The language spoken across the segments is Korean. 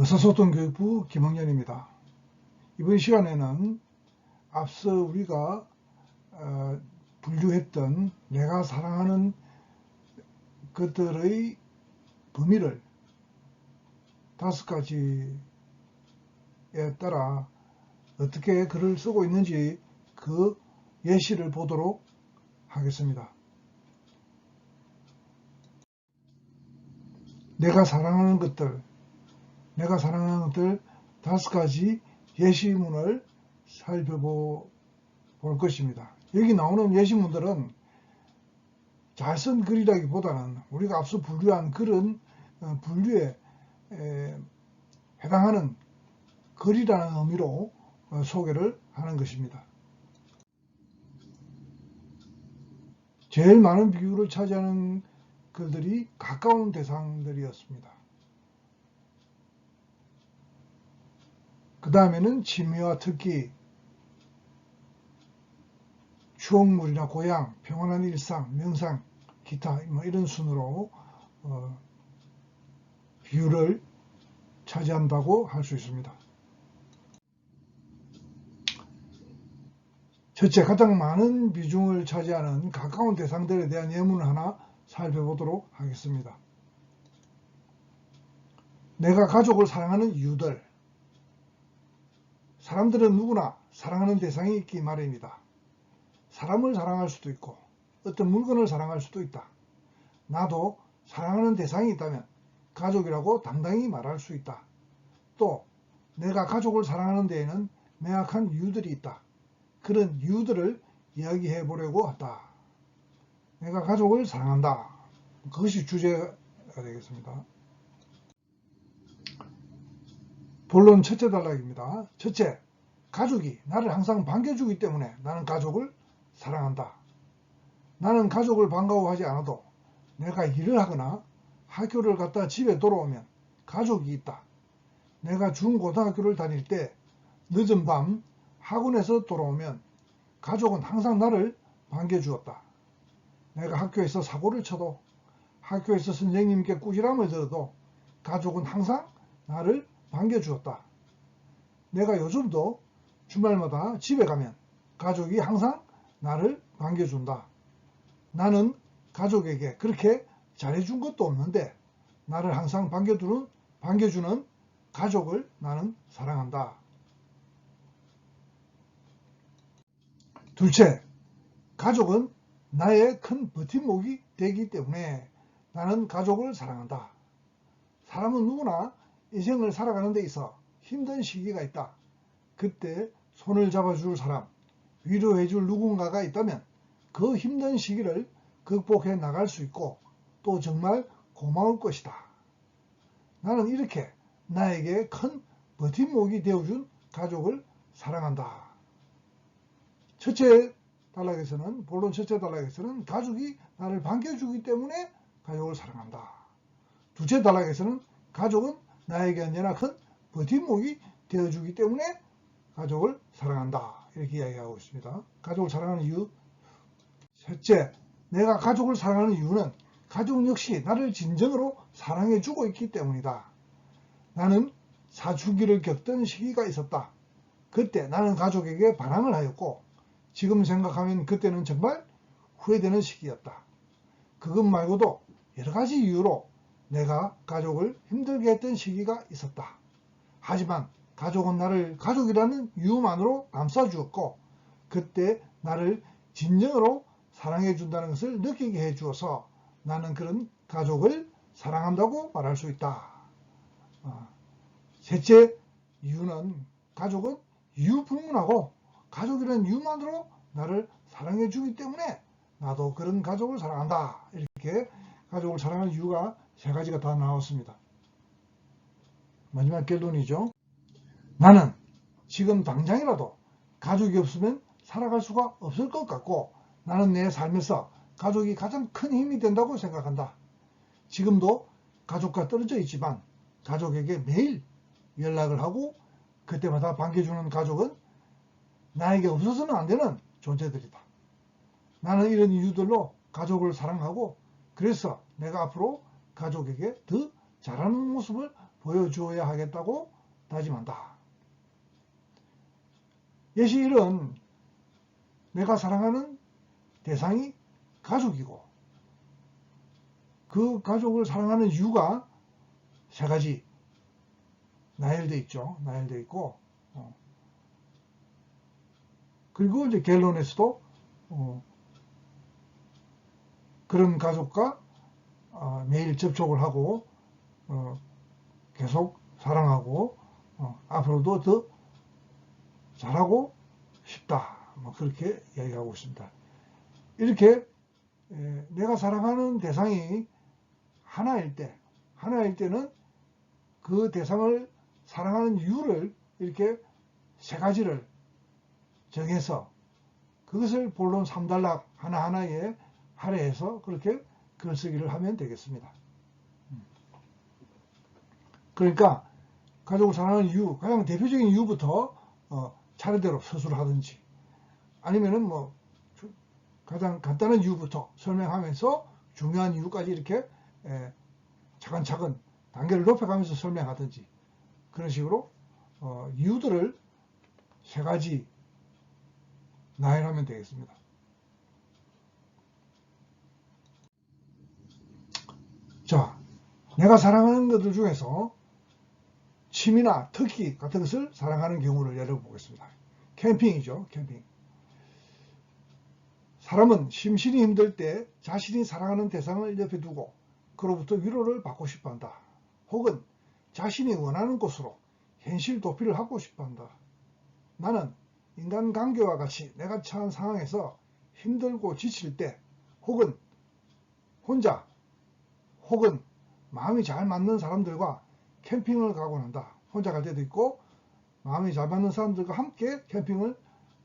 의사소통교육부 김홍년입니다. 이번 시간에는 앞서 우리가 분류했던 내가 사랑하는 것들의 범위를 5가지에 따라 어떻게 글을 쓰고 있는지 그 예시를 보도록 하겠습니다. 내가 사랑하는 것들 5가지 예시문을 살펴볼 것입니다. 여기 나오는 예시문들은 잘 쓴 글이라기보다는 우리가 앞서 분류한 그런 분류에 해당하는 글이라는 의미로 소개를 하는 것입니다. 제일 많은 비율을 차지하는 글들이 가까운 대상들이었습니다. 그 다음에는 친미와 특기, 추억물이나 고향, 평안한 일상, 명상, 기타 이런 순으로 비율을 차지한다고 할 수 있습니다. 첫째, 가장 많은 비중을 차지하는 가까운 대상들에 대한 예문을 하나 살펴보도록 하겠습니다. 내가 가족을 사랑하는 이유들. 사람들은 누구나 사랑하는 대상이 있기 마련이다. 사람을 사랑할 수도 있고 어떤 물건을 사랑할 수도 있다. 나도 사랑하는 대상이 있다면 가족이라고 당당히 말할 수 있다. 또 내가 가족을 사랑하는 데에는 명확한 이유들이 있다. 그런 이유들을 이야기해 보려고 한다. 내가 가족을 사랑한다. 그것이 주제가 되겠습니다. 본론 첫째 단락입니다. 첫째, 가족이 나를 항상 반겨주기 때문에 나는 가족을 사랑한다. 나는 가족을 반가워하지 않아도 내가 일을 하거나 학교를 갔다 집에 돌아오면 가족이 있다. 내가 중고등학교를 다닐 때 늦은 밤 학원에서 돌아오면 가족은 항상 나를 반겨주었다. 내가 학교에서 사고를 쳐도 학교에서 선생님께 꾸지람을 들어도 가족은 항상 나를 반겨주었다. 내가 요즘도 주말마다 집에 가면 가족이 항상 나를 반겨준다. 나는 가족에게 그렇게 잘해준 것도 없는데 나를 항상 반겨주는 가족을 나는 사랑한다. 둘째, 가족은 나의 큰 버팀목이 되기 때문에 나는 가족을 사랑한다. 사람은 누구나 인생을 살아가는 데 있어 힘든 시기가 있다. 그때 손을 잡아줄 사람, 위로해줄 누군가가 있다면 그 힘든 시기를 극복해 나갈 수 있고 또 정말 고마울 것이다. 나는 이렇게 나에게 큰 버팀목이 되어준 가족을 사랑한다. 본론 첫째 단락에서는 가족이 나를 반겨주기 때문에 가족을 사랑한다. 둘째 단락에서는 가족은 나에게 언제나 큰 버팀목이 되어주기 때문에 가족을 사랑한다. 이렇게 이야기하고 있습니다. 가족을 사랑하는 이유. 셋째, 내가 가족을 사랑하는 이유는 가족 역시 나를 진정으로 사랑해주고 있기 때문이다. 나는 사춘기를 겪던 시기가 있었다. 그때 나는 가족에게 반항을 하였고 지금 생각하면 그때는 정말 후회되는 시기였다. 그것 말고도 여러 가지 이유로 내가 가족을 힘들게 했던 시기가 있었다. 하지만 가족은 나를 가족이라는 이유만으로 감싸주었고 그때 나를 진정으로 사랑해준다는 것을 느끼게 해주어서 나는 그런 가족을 사랑한다고 말할 수 있다. 셋째 이유는 가족은 이유 불문하고 가족이라는 이유만으로 나를 사랑해주기 때문에 나도 그런 가족을 사랑한다. 이렇게 가족을 사랑하는 이유가 3가지가 다 나왔습니다. 마지막 결론이죠. 나는 지금 당장이라도 가족이 없으면 살아갈 수가 없을 것 같고 나는 내 삶에서 가족이 가장 큰 힘이 된다고 생각한다. 지금도 가족과 떨어져 있지만 가족에게 매일 연락을 하고 그때마다 반겨주는 가족은 나에게 없어서는 안 되는 존재들이다. 나는 이런 이유들로 가족을 사랑하고 그래서 내가 앞으로 가족에게 더 잘하는 모습을 보여주어야 하겠다고 다짐한다. 예시일은 내가 사랑하는 대상이 가족이고 그 가족을 사랑하는 이유가 세 가지 나열되어 있죠. 나열되어 있고 그리고 이제 결론에서도 그런 가족과 매일 접촉을 하고 계속 사랑하고 앞으로도 더 잘하고 싶다. 뭐 그렇게 이야기하고 있습니다. 이렇게 내가 사랑하는 대상이 하나일 때는 그 대상을 사랑하는 이유를 이렇게 세 가지를 정해서 그것을 본론 3단락 하나하나에 할애해서 그렇게 글쓰기를 하면 되겠습니다. 그러니까 가족을 사랑하는 이유, 가장 대표적인 이유부터 차례대로 서술을 하든지 아니면은 뭐 가장 간단한 이유부터 설명하면서 중요한 이유까지 이렇게 차근차근 단계를 높여가면서 설명하든지 그런 식으로 이유들을 세 가지 나열하면 되겠습니다. 자, 내가 사랑하는 것들 중에서 취미나 특기 같은 것을 사랑하는 경우를 예를 보겠습니다. 캠핑이죠. 캠핑. 사람은 심신이 힘들 때 자신이 사랑하는 대상을 옆에 두고 그로부터 위로를 받고 싶어 한다. 혹은 자신이 원하는 곳으로 현실 도피를 하고 싶어 한다. 나는 인간관계와 같이 내가 처한 상황에서 힘들고 지칠 때 혹은 혼자 혹은 마음이 잘 맞는 사람들과 캠핑을 가곤 한다. 혼자 갈 때도 있고 마음이 잘 맞는 사람들과 함께 캠핑을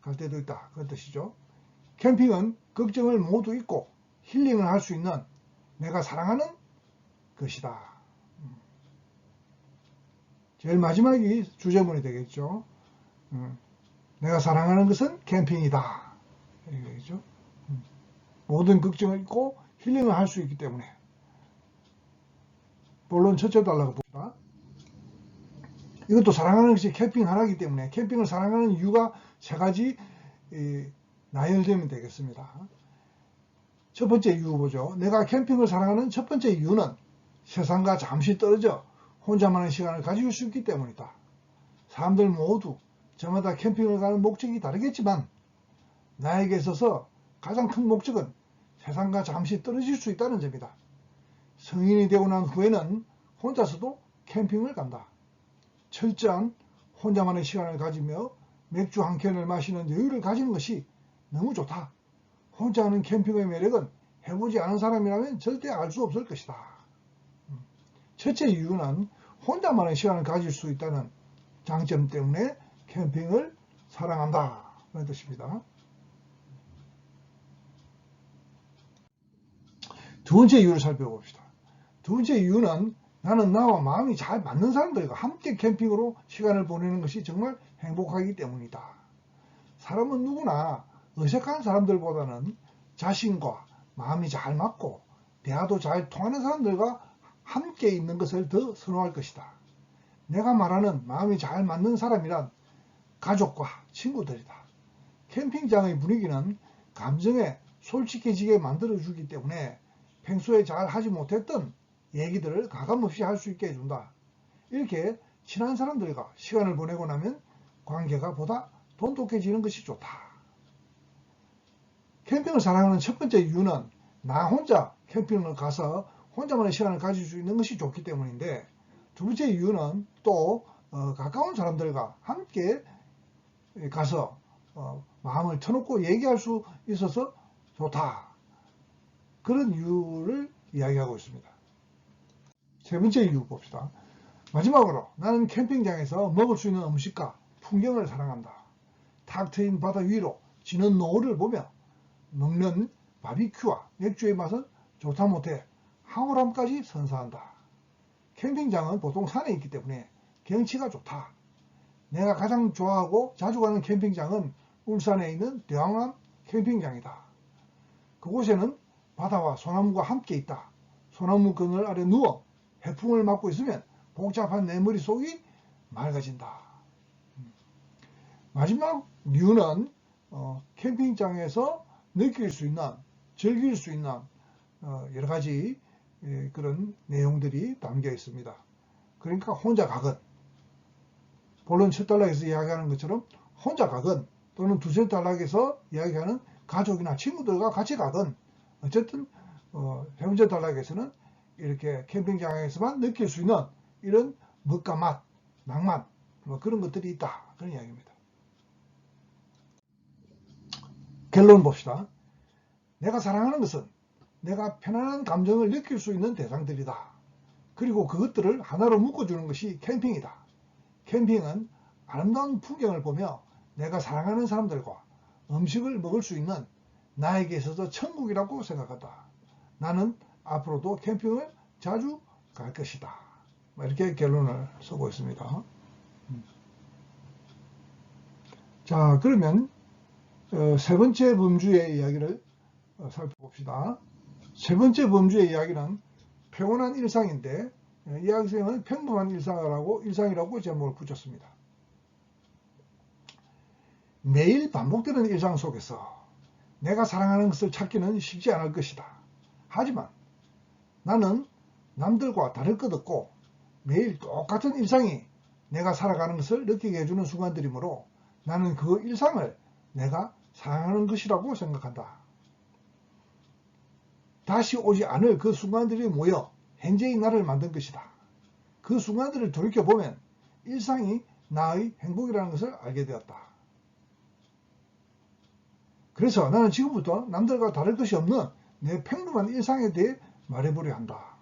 갈 때도 있다. 그런 뜻이죠. 캠핑은 걱정을 모두 잊고 힐링을 할 수 있는 내가 사랑하는 것이다. 제일 마지막이 주제문이 되겠죠. 내가 사랑하는 것은 캠핑이다. 이거죠. 모든 걱정을 잊고 힐링을 할 수 있기 때문에. 본론 첫째 달라고 봅니다. 이것도 사랑하는 것이 캠핑 하나이기 때문에 캠핑을 사랑하는 이유가 세 가지 나열되면 되겠습니다. 첫 번째 이유 보죠. 내가 캠핑을 사랑하는 첫 번째 이유는 세상과 잠시 떨어져 혼자만의 시간을 가질 수 있기 때문이다. 사람들 모두 저마다 캠핑을 가는 목적이 다르겠지만 나에게 있어서 가장 큰 목적은 세상과 잠시 떨어질 수 있다는 점이다. 성인이 되고 난 후에는 혼자서도 캠핑을 간다. 철저한 혼자만의 시간을 가지며 맥주 한 캔을 마시는 여유를 가지는 것이 너무 좋다. 혼자 하는 캠핑의 매력은 해보지 않은 사람이라면 절대 알 수 없을 것이다. 첫째 이유는 혼자만의 시간을 가질 수 있다는 장점 때문에 캠핑을 사랑한다. 그런 뜻입니다. 두 번째 이유를 살펴봅시다. 두 번째 이유는 나는 나와 마음이 잘 맞는 사람들과 함께 캠핑으로 시간을 보내는 것이 정말 행복하기 때문이다. 사람은 누구나 어색한 사람들보다는 자신과 마음이 잘 맞고 대화도 잘 통하는 사람들과 함께 있는 것을 더 선호할 것이다. 내가 말하는 마음이 잘 맞는 사람이란 가족과 친구들이다. 캠핑장의 분위기는 감정에 솔직해지게 만들어주기 때문에 평소에 잘 하지 못했던 얘기들을 가감없이 할 수 있게 해준다. 이렇게 친한 사람들과 시간을 보내고 나면 관계가 보다 돈독해지는 것이 좋다. 캠핑을 사랑하는 첫 번째 이유는 나 혼자 캠핑을 가서 혼자만의 시간을 가질 수 있는 것이 좋기 때문인데, 두 번째 이유는 또 가까운 사람들과 함께 가서 마음을 터놓고 얘기할 수 있어서 좋다. 그런 이유를 이야기하고 있습니다. 세 번째 이유 봅시다. 마지막으로 나는 캠핑장에서 먹을 수 있는 음식과 풍경을 사랑한다. 탁 트인 바다 위로 지는 노을을 보며 먹는 바비큐와 맥주의 맛은 좋다 못해 황홀함까지 선사한다. 캠핑장은 보통 산에 있기 때문에 경치가 좋다. 내가 가장 좋아하고 자주 가는 캠핑장은 울산에 있는 대왕암 캠핑장이다. 그곳에는 바다와 소나무가 함께 있다. 소나무 그늘 아래 누워 해풍을 맞고 있으면 복잡한 내 머릿속이 맑아진다. 마지막 류는 캠핑장에서 느낄 수 있는, 즐길 수 있는 여러 가지 그런 내용들이 담겨 있습니다. 그러니까 혼자 가건, 본론 첫 단락에서 이야기하는 것처럼 혼자 가건 또는 두째 단락에서 이야기하는 가족이나 친구들과 같이 가건, 어쨌든 세 번째 단락에서는 이렇게 캠핑장에서만 느낄 수 있는 이런 멋과 맛, 낭만 그런 것들이 있다, 그런 이야기입니다. 결론 봅시다. 내가 사랑하는 것은 내가 편안한 감정을 느낄 수 있는 대상들이다. 그리고 그것들을 하나로 묶어주는 것이 캠핑이다. 캠핑은 아름다운 풍경을 보며 내가 사랑하는 사람들과 음식을 먹을 수 있는 나에게 있어서 천국이라고 생각한다. 나는 앞으로도 캠핑을 자주 갈 것이다. 이렇게 결론을 쓰고 있습니다. 자, 그러면 세 번째 범주의 이야기를 살펴봅시다. 세 번째 범주의 이야기는 평온한 일상인데, 이 학생은 평범한 일상이라고 제목을 붙였습니다. 매일 반복되는 일상 속에서 내가 사랑하는 것을 찾기는 쉽지 않을 것이다. 하지만 나는 남들과 다를 것 없고 매일 똑같은 일상이 내가 살아가는 것을 느끼게 해주는 순간들이므로 나는 그 일상을 내가 사랑하는 것이라고 생각한다. 다시 오지 않을 그 순간들이 모여 현재의 나를 만든 것이다. 그 순간들을 돌이켜보면 일상이 나의 행복이라는 것을 알게 되었다. 그래서 나는 지금부터 남들과 다를 것이 없는 내 평범한 일상에 대해 말해보려 한다.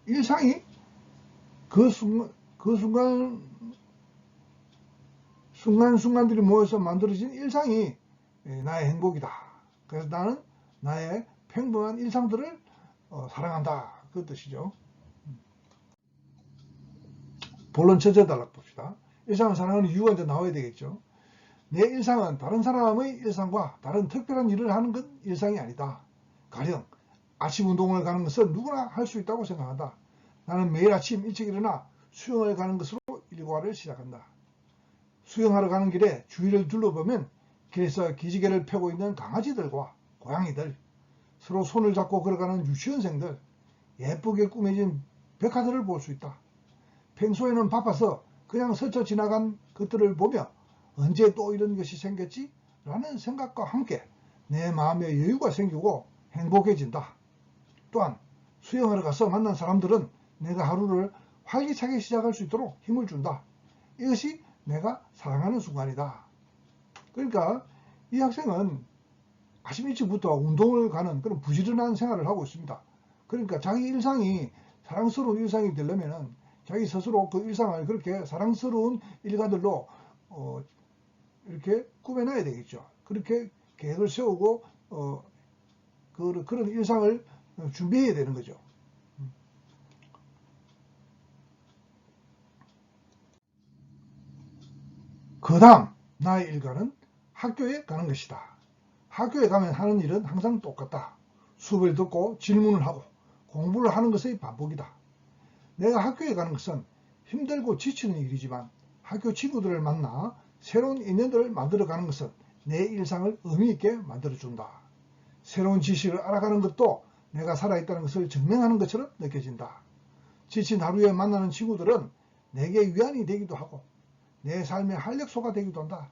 일상이 순간들이 모여서 만들어진 일상이 나의 행복이다. 그래서 나는 나의 평범한 일상들을 사랑한다. 그 뜻이죠. 본론 첫째 단락 봅시다. 일상을 사랑하는 이유가 이제 나와야 되겠죠. 내 일상은 다른 사람의 일상과 다른 특별한 일을 하는 건 일상이 아니다. 가령 아침 운동을 가는 것은 누구나 할 수 있다고 생각한다. 나는 매일 아침 일찍 일어나 수영을 가는 것으로 일과를 시작한다. 수영하러 가는 길에 주위를 둘러보면 길에서 기지개를 펴고 있는 강아지들과 고양이들, 서로 손을 잡고 걸어가는 유치원생들, 예쁘게 꾸며진 백화들을 볼 수 있다. 평소에는 바빠서 그냥 스쳐 지나간 것들을 보며 언제 또 이런 것이 생겼지? 라는 생각과 함께 내 마음에 여유가 생기고 행복해진다. 또한 수영하러 가서 만난 사람들은 내가 하루를 활기차게 시작할 수 있도록 힘을 준다. 이것이 내가 사랑하는 순간이다. 그러니까 이 학생은 아침 일찍부터 운동을 가는 그런 부지런한 생활을 하고 있습니다. 그러니까 자기 일상이 사랑스러운 일상이 되려면 자기 스스로 그 일상을 그렇게 사랑스러운 일과들로 이렇게 꾸며놔야 되겠죠. 그렇게 계획을 세우고 그런 일상을 준비해야 되는 거죠. 그 다음 나의 일과는 학교에 가는 것이다. 학교에 가면 하는 일은 항상 똑같다. 수업을 듣고 질문을 하고 공부를 하는 것의 반복이다. 내가 학교에 가는 것은 힘들고 지치는 일이지만 학교 친구들을 만나 새로운 인연들을 만들어가는 것은 내 일상을 의미있게 만들어준다. 새로운 지식을 알아가는 것도 내가 살아있다는 것을 증명하는 것처럼 느껴진다. 지친 하루에 만나는 친구들은 내게 위안이 되기도 하고 내 삶의 활력소가 되기도 한다.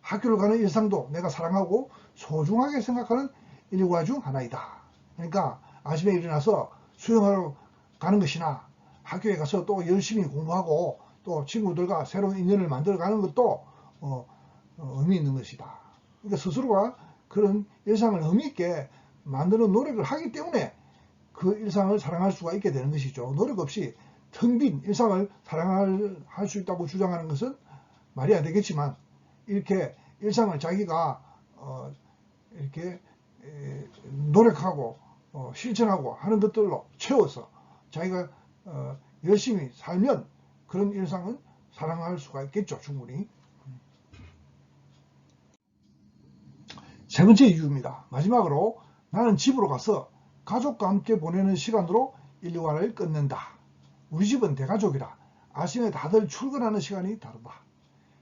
학교를 가는 일상도 내가 사랑하고 소중하게 생각하는 일과 중 하나이다. 그러니까 아침에 일어나서 수영하러 가는 것이나 학교에 가서 또 열심히 공부하고 또 친구들과 새로운 인연을 만들어가는 것도 의미 있는 것이다. 그러니까 스스로가 그런 일상을 의미 있게 만드는 노력을 하기 때문에 그 일상을 사랑할 수가 있게 되는 것이죠. 노력 없이 텅 빈 일상을 사랑할 수 있다고 주장하는 것은 말이 안 되겠지만 이렇게 일상을 자기가 이렇게 노력하고 실천하고 하는 것들로 채워서 자기가 열심히 살면 그런 일상은 사랑할 수가 있겠죠. 충분히. 세 번째 이유입니다. 마지막으로 나는 집으로 가서 가족과 함께 보내는 시간으로 일과를 끝낸다. 우리 집은 대가족이라 아침에 다들 출근하는 시간이 다르다.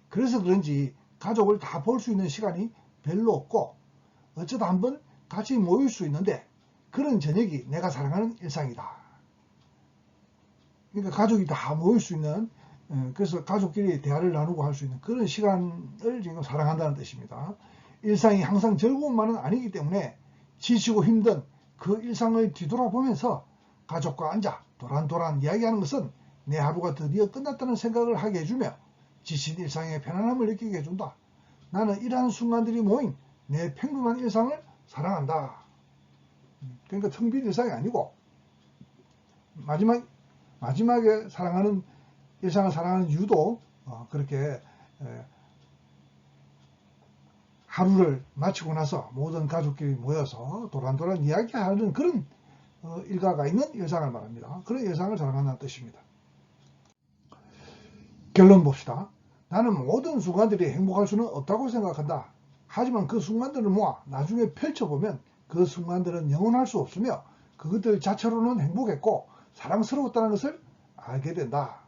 그래서 그런지 가족을 다 볼 수 있는 시간이 별로 없고 어쩌다 한번 같이 모일 수 있는데 그런 저녁이 내가 사랑하는 일상이다. 그러니까 가족이 다 모일 수 있는, 그래서 가족끼리 대화를 나누고 할 수 있는 그런 시간을 지금 사랑한다는 뜻입니다. 일상이 항상 즐거운만은 아니기 때문에 지치고 힘든 그 일상을 뒤돌아보면서 가족과 앉아 도란도란 이야기하는 것은 내 하루가 드디어 끝났다는 생각을 하게 해주며 지친 일상의 편안함을 느끼게 해준다. 나는 이러한 순간들이 모인 내 평범한 일상을 사랑한다. 그러니까 텅 빈 일상이 아니고 마지막에 사랑하는 일상을 사랑하는 이유도 그렇게 하루를 마치고 나서 모든 가족끼리 모여서 도란도란 이야기하는 그런 일과가 있는 일상을 말합니다. 그런 일상을 사랑한다는 뜻입니다. 결론 봅시다. 나는 모든 순간들이 행복할 수는 없다고 생각한다. 하지만 그 순간들을 모아 나중에 펼쳐보면 그 순간들은 영원할 수 없으며 그것들 자체로는 행복했고 사랑스러웠다는 것을 알게 된다.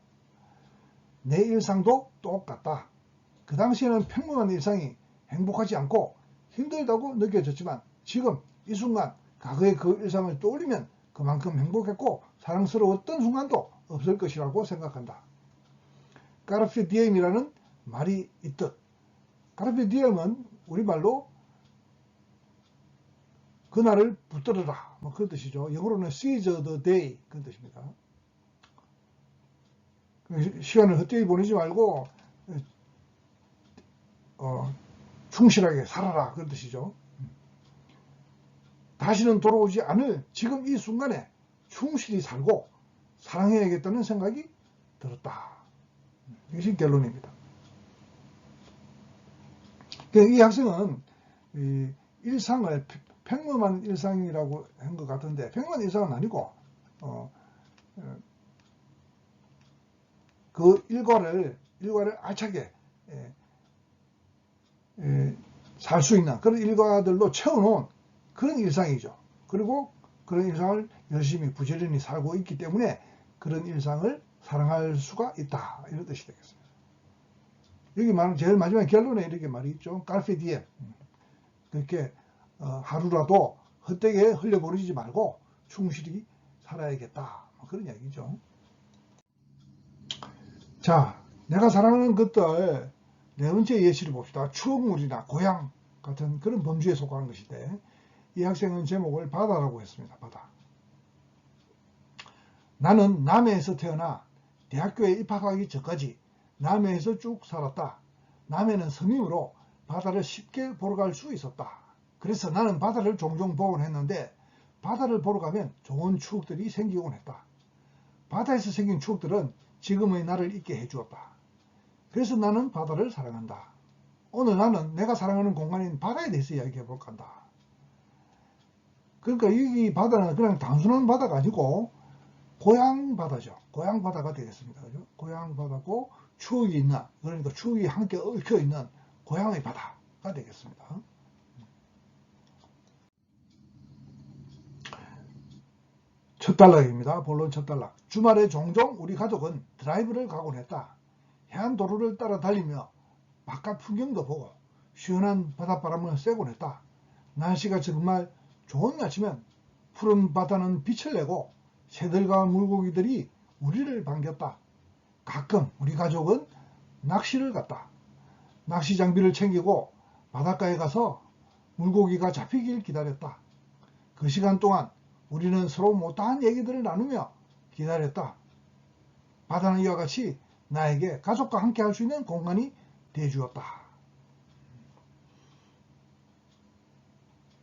내 일상도 똑같다. 그 당시에는 평범한 일상이 행복하지 않고 힘들다고 느껴졌지만 지금 이 순간 과거의 그 일상을 떠올리면 그만큼 행복했고 사랑스러웠던 순간도 없을 것이라고 생각한다. 카르페 디엠이라는 말이 있듯, 카르페 디엠은 우리말로 그날을 붙들어라, 뭐 그런 뜻이죠. 영어로는 seize the day, 그런 뜻입니다. 시간을 헛되이 보내지 말고 충실하게 살아라, 그런 뜻이죠. 다시는 돌아오지 않을 지금 이 순간에 충실히 살고 사랑해야겠다는 생각이 들었다. 이것이 결론입니다. 이 학생은 이 일상을 평범한 일상이라고 한 것 같은데 평범한 일상은 아니고 그 일과를 알차게 살 수 있는 그런 일과들로 채워놓은 그런 일상이죠. 그리고 그런 일상을 열심히 부지런히 살고 있기 때문에 그런 일상을 사랑할 수가 있다. 이런 뜻이 되겠습니다. 여기 말은 제일 마지막 결론에 이렇게 말이 있죠. 카르페 디엠. 그렇게 하루라도 헛되게 흘려보내지 말고 충실히 살아야겠다. 그런 이야기죠. 자, 내가 사랑하는 것들 네 번째 예시를 봅시다. 추억물이나 고향 같은 그런 범주에 속하는 것인데 이 학생은 제목을 바다라고 했습니다. 바다. 나는 남해에서 태어나 대학교에 입학하기 전까지 남해에서 쭉 살았다. 남해는 섬이므로 바다를 쉽게 보러 갈 수 있었다. 그래서 나는 바다를 종종 보곤 했는데 바다를 보러 가면 좋은 추억들이 생기곤 했다. 바다에서 생긴 추억들은 지금의 나를 있게 해주었다. 그래서 나는 바다를 사랑한다. 오늘 나는 내가 사랑하는 공간인 바다에 대해서 이야기해 볼까 한다. 그러니까 이 바다는 그냥 단순한 바다가 아니고 고향 바다죠. 고향 바다가 되겠습니다. 그죠? 고향 바다고 추억이 있는, 그러니까 추억이 함께 얽혀 있는 고향의 바다가 되겠습니다. 첫 단락입니다. 본론 첫 단락. 주말에 종종 우리 가족은 드라이브를 가곤 했다. 해안 도로를 따라 달리며 바깥 풍경도 보고 시원한 바닷바람을 쐬곤 했다. 날씨가 정말 좋은 날씨면 푸른 바다는 빛을 내고 새들과 물고기들이 우리를 반겼다. 가끔 우리 가족은 낚시를 갔다. 낚시 장비를 챙기고 바닷가에 가서 물고기가 잡히길 기다렸다. 그 시간 동안 우리는 서로 못다한 얘기들을 나누며 기다렸다. 바다는 이와 같이 나에게 가족과 함께 할 수 있는 공간이 되어주었다.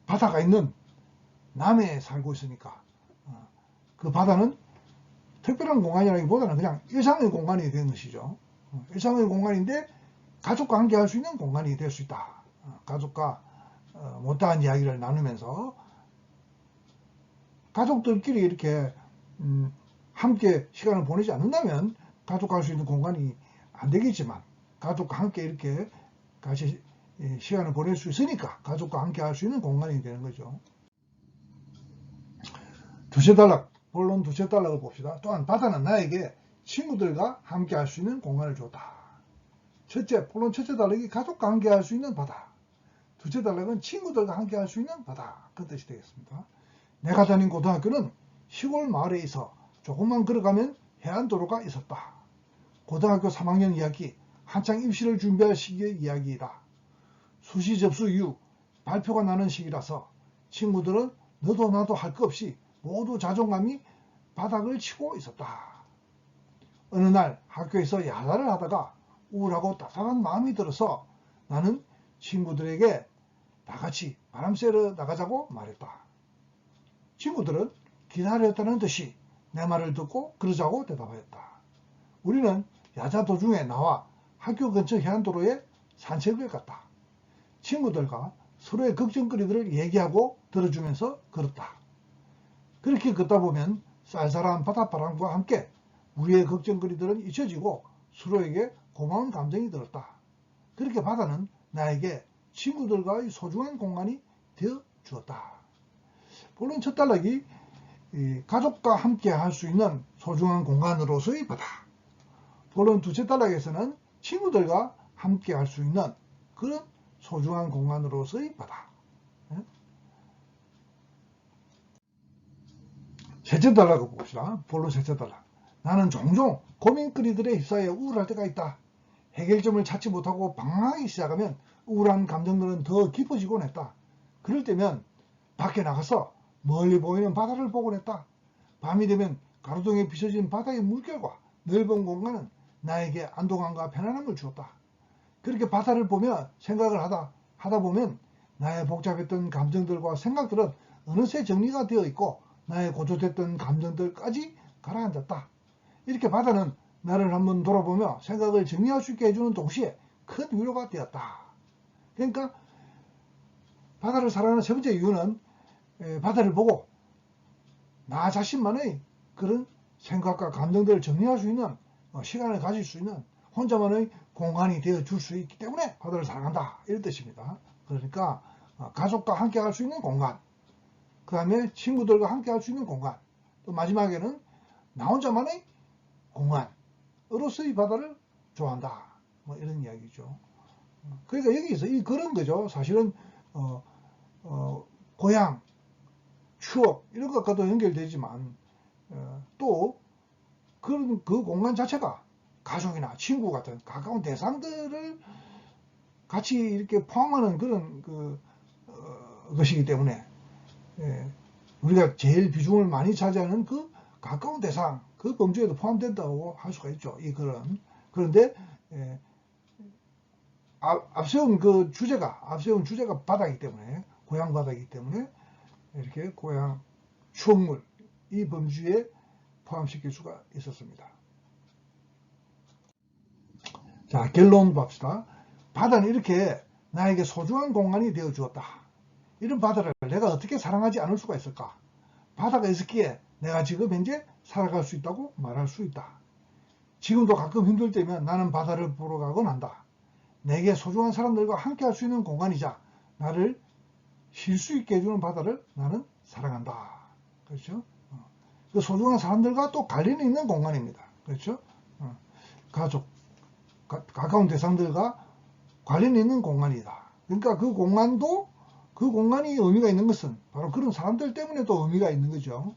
바다가 있는 남해에 살고 있으니까 그 바다는 특별한 공간이라기보다는 그냥 일상의 공간이 되는 것이죠. 일상의 공간인데 가족과 함께 할 수 있는 공간이 될 수 있다. 가족과 못다한 이야기를 나누면서 가족들끼리 이렇게 함께 시간을 보내지 않는다면 가족과 할 수 있는 공간이 안 되겠지만 가족과 함께 이렇게 같이 시간을 보낼 수 있으니까 가족과 함께 할 수 있는 공간이 되는 거죠. 두째 단락. 본론 두째 단락을 봅시다. 또한 바다는 나에게 친구들과 함께 할 수 있는 공간을 줬다. 첫째, 본론 첫째 단락이 가족과 함께 할 수 있는 바다. 두째 단락은 친구들과 함께 할 수 있는 바다. 그 뜻이 되겠습니다. 내가 다닌 고등학교는 시골 마을에 있어 조금만 걸어가면 해안도로가 있었다. 고등학교 3학년 이야기, 한창 입시를 준비할 시기의 이야기이다. 수시 접수 이후 발표가 나는 시기라서 친구들은 너도 나도 할 것 없이 모두 자존감이 바닥을 치고 있었다. 어느 날 학교에서 야자를 하다가 우울하고 따뜻한 마음이 들어서 나는 친구들에게 다 같이 바람 쐬러 나가자고 말했다. 친구들은 기다렸다는 듯이 내 말을 듣고 그러자고 대답하였다. 우리는 야자 도중에 나와 학교 근처 해안도로에 산책을 갔다. 친구들과 서로의 걱정거리들을 얘기하고 들어주면서 걸었다. 그렇게 걷다 보면 쌀쌀한 바닷바람과 함께 우리의 걱정거리들은 잊혀지고 서로에게 고마운 감정이 들었다. 그렇게 바다는 나에게 친구들과의 소중한 공간이 되어 주었다. 본론 첫 단락이 가족과 함께 할 수 있는 소중한 공간으로서의 바다. 본론 두째 단락에서는 친구들과 함께 할 수 있는 그런 소중한 공간으로서의 바다. 셋째 단락을 봅시다. 본론 셋째 단락. 나는 종종 고민거리들에 휩싸여 우울할 때가 있다. 해결점을 찾지 못하고 방황하기 시작하면 우울한 감정들은 더 깊어지곤 했다. 그럴 때면 밖에 나가서 멀리 보이는 바다를 보곤 했다. 밤이 되면 가로등에 비춰진 바다의 물결과 넓은 공간은 나에게 안도감과 편안함을 주었다. 그렇게 바다를 보며 생각을 하다 보면 나의 복잡했던 감정들과 생각들은 어느새 정리가 되어 있고 나의 고조됐던 감정들까지 가라앉았다. 이렇게 바다는 나를 한번 돌아보며 생각을 정리할 수 있게 해주는 동시에 큰 위로가 되었다. 그러니까 바다를 사랑하는 세 번째 이유는 바다를 보고 나 자신만의 그런 생각과 감정들을 정리할 수 있는 시간을 가질 수 있는 혼자만의 공간이 되어 줄 수 있기 때문에 바다를 사랑한다, 이런 뜻입니다. 그러니까 가족과 함께 할 수 있는 공간, 그 다음에 친구들과 함께 할 수 있는 공간, 또 마지막에는 나 혼자만의 공간으로서의 바다를 좋아한다, 뭐 이런 이야기죠. 그러니까 여기서 그런 거죠. 사실은 고향, 추억 이런 것과도 연결되지만 또 그 공간 자체가 가족이나 친구 같은 가까운 대상들을 같이 이렇게 포함하는 그런 것이기 때문에 우리가 제일 비중을 많이 차지하는 그 가까운 대상, 그 범주에도 포함된다고 할 수가 있죠. 그런데 앞세운 주제가 바다이기 때문에, 고향 바다이기 때문에 이렇게 고향 추억물 이 범주에 포함시킬 수가 있었습니다. 자, 결론 봅시다. 바다는 이렇게 나에게 소중한 공간이 되어 주었다. 이런 바다를 내가 어떻게 사랑하지 않을 수가 있을까? 바다가 있었기에 내가 지금 현재 살아갈 수 있다고 말할 수 있다. 지금도 가끔 힘들 때면 나는 바다를 보러 가곤 한다. 내게 소중한 사람들과 함께 할 수 있는 공간이자 나를 쉴 수 있게 해주는 바다를 나는 사랑한다. 그렇죠? 그 소중한 사람들과 또 관련이 있는 공간입니다. 그렇죠? 가족, 가까운 대상들과 관련이 있는 공간이다. 그러니까 그 공간이 의미가 있는 것은 바로 그런 사람들 때문에 또 의미가 있는 거죠.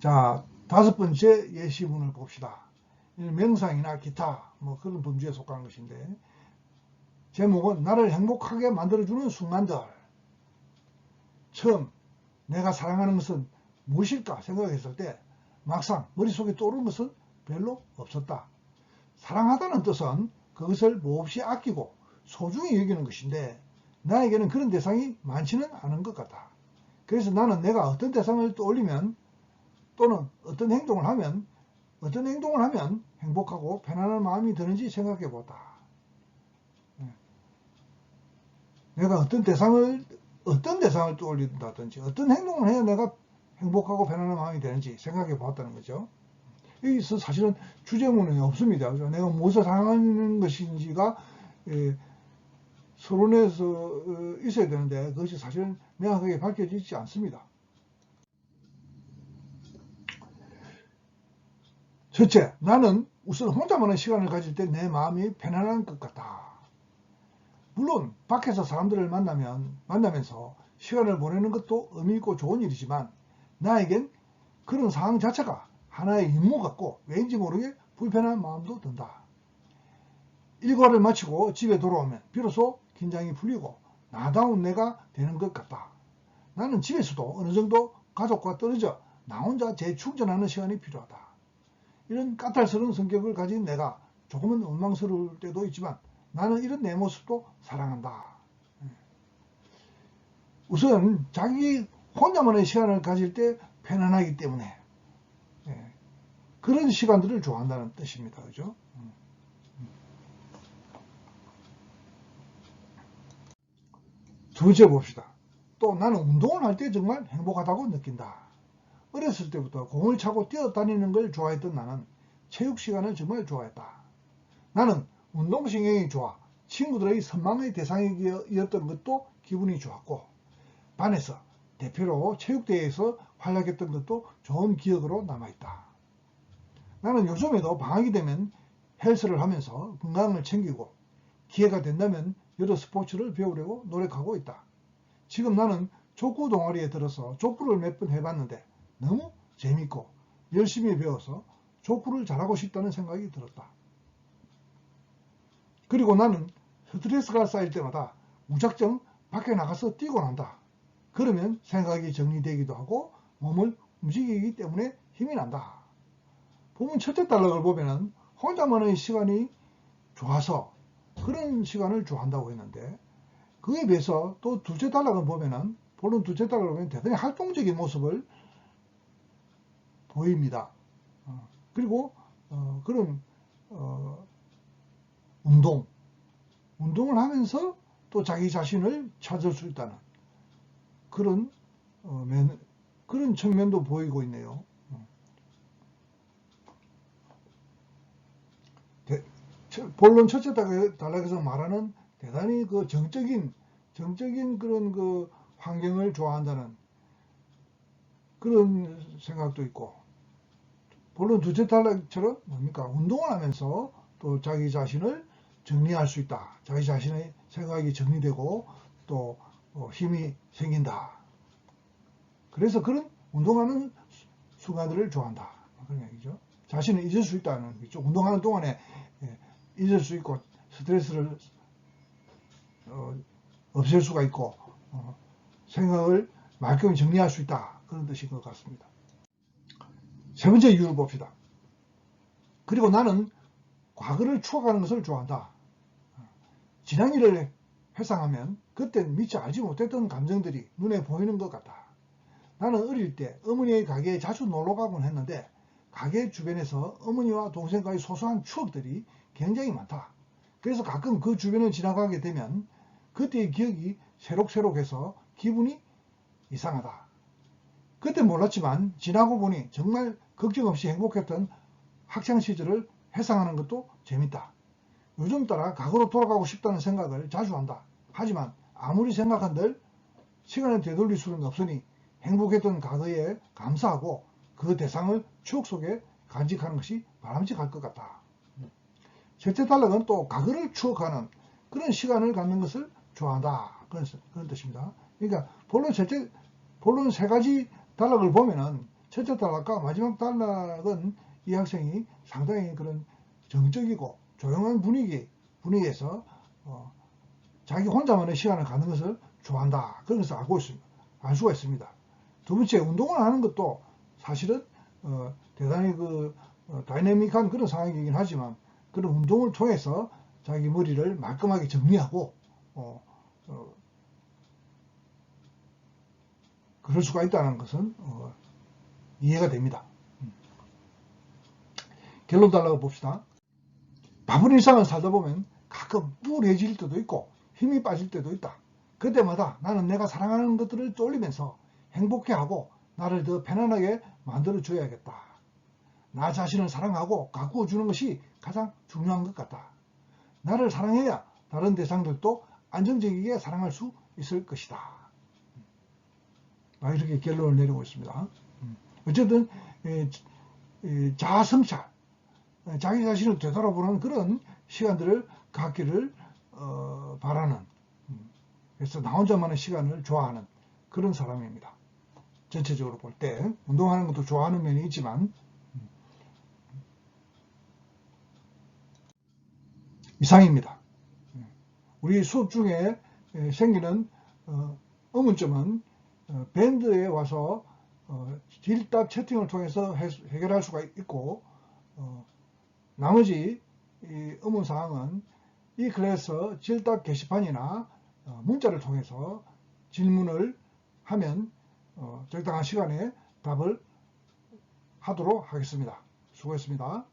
자, 다섯 번째 예시문을 봅시다. 명상이나 기타 뭐 그런 범주에 속한 것인데, 제목은 나를 행복하게 만들어주는 순간들. 처음 내가 사랑하는 것은 무엇일까 생각했을 때 막상 머릿속에 떠오르는 것은 별로 없었다. 사랑하다는 뜻은 그것을 몹시 아끼고 소중히 여기는 것인데 나에게는 그런 대상이 많지는 않은 것 같다. 그래서 나는 내가 어떤 대상을 떠올리면 또는 어떤 행동을 하면 행복하고 편안한 마음이 드는지 생각해 보다. 내가 어떤 대상을 떠올린다든지 어떤 행동을 해야 내가 행복하고 편안한 마음이 되는지 생각해 보았다는 거죠. 여기서 사실은 주제문은 없습니다. 내가 무엇을 사랑하는 것인지가 서론에서 있어야 되는데 그것이 사실은 명확하게 밝혀지지 않습니다. 첫째, 나는 우선 혼자만의 시간을 가질 때 내 마음이 편안한 것 같다. 물론 밖에서 사람들을 만나면서 시간을 보내는 것도 의미있고 좋은 일이지만 나에겐 그런 상황 자체가 하나의 임무 같고 왠지 모르게 불편한 마음도 든다. 일과를 마치고 집에 돌아오면 비로소 긴장이 풀리고 나다운 내가 되는 것 같다. 나는 집에서도 어느 정도 가족과 떨어져 나 혼자 재충전하는 시간이 필요하다. 이런 까탈스러운 성격을 가진 내가 조금은 원망스러울 때도 있지만 나는 이런 내 모습도 사랑한다. 우선 자기 혼자만의 시간을 가질 때 편안하기 때문에 그런 시간들을 좋아한다는 뜻입니다. 그죠? 두 번째 봅시다. 또 나는 운동을 할 때 정말 행복하다고 느낀다. 어렸을 때부터 공을 차고 뛰어다니는 걸 좋아했던 나는 체육 시간을 정말 좋아했다. 나는 운동신경이 좋아 친구들의 선망의 대상이었던 것도 기분이 좋았고 반에서 대표로 체육대회에서 활약했던 것도 좋은 기억으로 남아있다. 나는 요즘에도 방학이 되면 헬스를 하면서 건강을 챙기고 기회가 된다면 여러 스포츠를 배우려고 노력하고 있다. 지금 나는 족구 동아리에 들어서 족구를 몇 번 해봤는데 너무 재밌고 열심히 배워서 족구를 잘하고 싶다는 생각이 들었다. 그리고 나는 스트레스가 쌓일 때마다 무작정 밖에 나가서 뛰고 난다. 그러면 생각이 정리되기도 하고 몸을 움직이기 때문에 힘이 난다. 보면 첫째 단락을 보면은 혼자만의 시간이 좋아서 그런 시간을 좋아한다고 했는데 그에 비해서 또 둘째 단락을 보면은 본론 둘째 단락을 보면 대단히 활동적인 모습을 보입니다. 그리고 그런 운동을 하면서 또 자기 자신을 찾을 수 있다는 그런 측면도 보이고 있네요. 본론 첫째 단락에서 말하는 대단히 그 정적인 그런 그 환경을 좋아한다는 그런 생각도 있고 본론 둘째 단락처럼 뭡니까? 운동을 하면서 또 자기 자신을 정리할 수 있다. 자기 자신의 생각이 정리되고 또 힘이 생긴다. 그래서 그런 운동하는 순간들을 좋아한다. 그런 얘기죠. 자신을 잊을 수 있다는 거죠. 운동하는 동안에 잊을 수 있고 스트레스를 없앨 수가 있고 생각을 말끔히 정리할 수 있다. 그런 뜻인 것 같습니다. 세 번째 이유를 봅시다. 그리고 나는 과거를 추억하는 것을 좋아한다. 지난 일을 회상하면 그땐 미처 알지 못했던 감정들이 눈에 보이는 것 같다. 나는 어릴 때 어머니의 가게에 자주 놀러 가곤 했는데 가게 주변에서 어머니와 동생과의 소소한 추억들이 굉장히 많다. 그래서 가끔 그 주변을 지나가게 되면 그때의 기억이 새록새록해서 기분이 이상하다. 그때 몰랐지만 지나고 보니 정말 걱정 없이 행복했던 학창 시절을 회상하는 것도 재밌다. 요즘 따라 과거로 돌아가고 싶다는 생각을 자주 한다. 하지만 아무리 생각한들 시간을 되돌릴 수는 없으니 행복했던 과거에 감사하고 그 대상을 추억 속에 간직하는 것이 바람직할 것 같다. 셋째 단락은 또 과거를 추억하는 그런 시간을 갖는 것을 좋아한다. 그런 뜻입니다. 그러니까 본론 세 가지 단락을 보면은 첫째 단락과 마지막 단락은 이 학생이 상당히 그런 정적이고 조용한 분위기에서 자기 혼자만의 시간을 갖는 것을 좋아한다. 그런 것을 알 수가 있습니다. 두 번째, 운동을 하는 것도 사실은 대단히 다이내믹한 그런 상황이긴 하지만 그런 운동을 통해서 자기 머리를 말끔하게 정리하고 그럴 수가 있다는 것은 이해가 됩니다. 결론 달라고 봅시다. 바쁜 일상을 살다 보면 가끔 우울해질 때도 있고 힘이 빠질 때도 있다. 그때마다 나는 내가 사랑하는 것들을 떠올리면서 행복해하고 나를 더 편안하게 만들어줘야겠다. 나 자신을 사랑하고 가꾸어주는 것이 가장 중요한 것 같다. 나를 사랑해야 다른 대상들도 안정적이게 사랑할 수 있을 것이다. 이렇게 결론을 내리고 있습니다. 어쨌든 자아 성찰, 자기 자신을 되돌아보는 그런 시간들을 갖기를 바라는, 그래서 나 혼자만의 시간을 좋아하는 그런 사람입니다. 전체적으로 볼 때 운동하는 것도 좋아하는 면이 있지만, 이상입니다. 우리 수업 중에 생기는 의문점은 밴드에 와서 딜답 채팅을 통해서 해결할 수가 있고, 나머지 의문사항은 이 클래스 질답 게시판이나 문자를 통해서 질문을 하면 적당한 시간에 답을 하도록 하겠습니다. 수고했습니다.